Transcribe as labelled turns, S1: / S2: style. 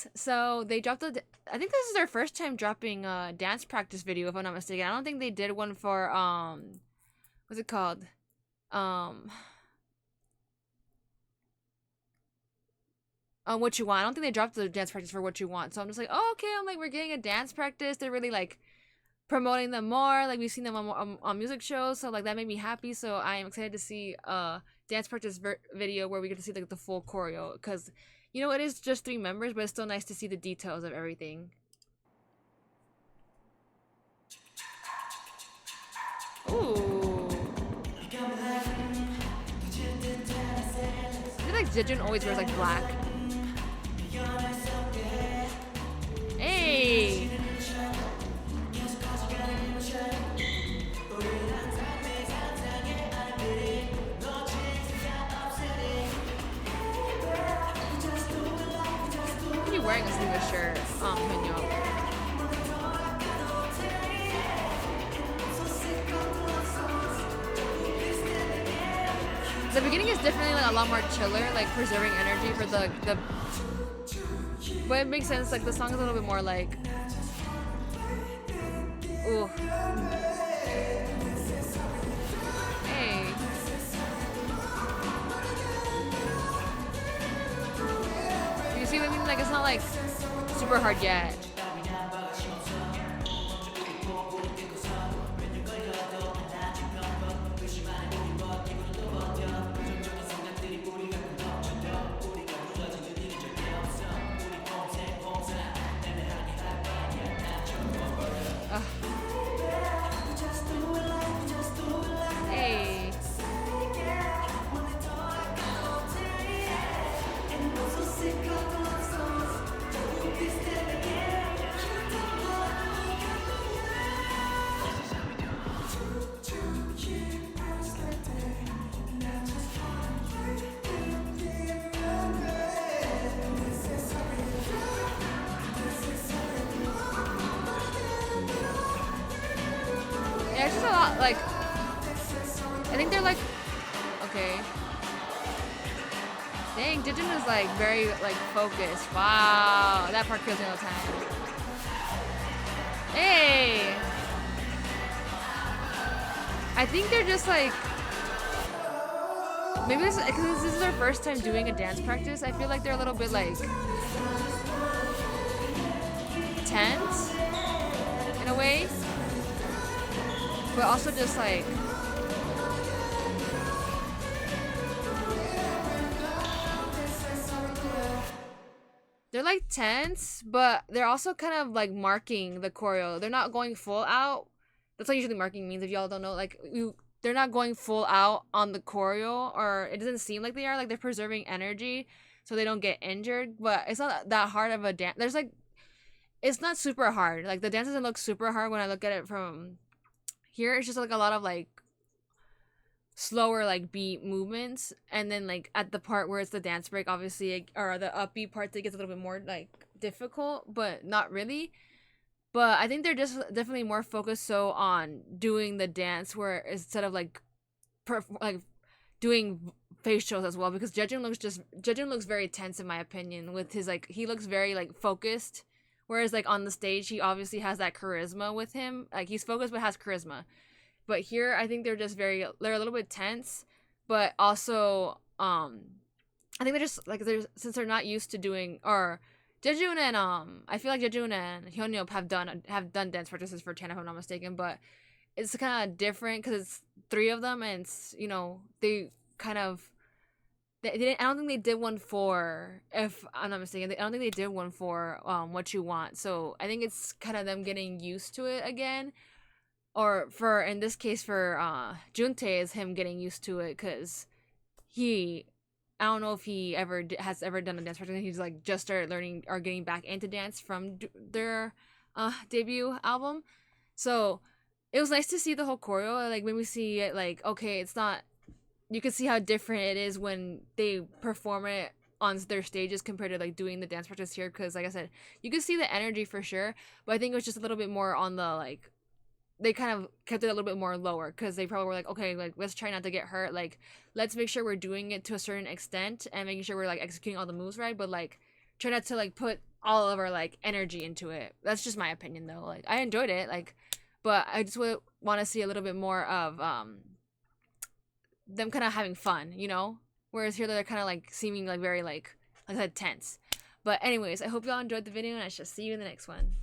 S1: guys. So they dropped I think this is their first time dropping a dance practice video, if I'm not mistaken. I don't think they did one for what's it called? Um, What You Want. I don't think they dropped the dance practice for What You Want. So I'm just like, oh, okay. I'm like, we're getting a dance practice. They're really like promoting them more. Like we've seen them on music shows. So like that made me happy. So I am excited to see a dance practice video where we get to see like the full choreo, because you know it is just 3 members, but it's still nice to see the details of everything. Ooh. I feel like Jejun always wears like black. Hey. What are you wearing a sleeveless shirt, Hyunyo? The beginning is definitely like a lot more chiller, like preserving energy for the. But it makes sense. Like the song is a little bit more like, ooh, hey. You see what I mean? Like it's not like super hard yet. Ugh. Hey. Yeah, it's just a lot. Like I think they're like, okay. Dang, Jijin is like very like focused. Wow, that part kills me all the time. Hey, I think they're just like, maybe this because this is their first time doing a dance practice. I feel like they're a little bit like tense in a way, but also just like. They're like tense, but they're also kind of like marking the choreo. They're not going full out. That's what usually marking means. If y'all don't know, like they're not going full out on the choreo, or it doesn't seem like they are. Like they're preserving energy so they don't get injured. But it's not that hard of a dance. There's like, it's not super hard. Like the dance doesn't look super hard when I look at it from here. It's just like a lot of like slower like beat movements, and then like at the part where it's the dance break, obviously, or the upbeat parts, it gets a little bit more like difficult, but not really. But I think they're just definitely more focused so on doing the dance, where instead of like like doing facials as well, because Jejun looks very tense in my opinion, with his like, he looks very like focused, whereas like on the stage he obviously has that charisma with him, like he's focused but has charisma. But here I think they're a little bit tense, but also I think they're just like, they're, since they're not used to doing, or Jejun and I feel like Jejun and Hyunyeop have done dance practices for Tan, if I'm not mistaken, but it's kind of different because it's 3 of them, and it's, you know, they kind of, they didn't, I don't think they did one for, if I'm not mistaken, I don't think they did one for What You Want. So I think it's kind of them getting used to it again, or for, in this case, for Juntae, is him getting used to it, because he, I don't know if he has ever done a dance practice. He's like just started learning or getting back into dance from their debut album. So it was nice to see the whole choreo. Like when we see it, like, okay, it's not, you can see how different it is when they perform it on their stages compared to like doing the dance practice here, because like I said, you can see the energy for sure, but I think it was just a little bit more on the like, they kind of kept it a little bit more lower, because they probably were like, okay, like let's try not to get hurt, like let's make sure we're doing it to a certain extent and making sure we're like executing all the moves right, but like try not to like put all of our like energy into it. That's just my opinion though. Like I enjoyed it, like, but I just would want to see a little bit more of them kind of having fun, you know. Whereas here they're kind of like seeming like very like I said tense. But anyways, I hope y'all enjoyed the video and I shall see you in the next one.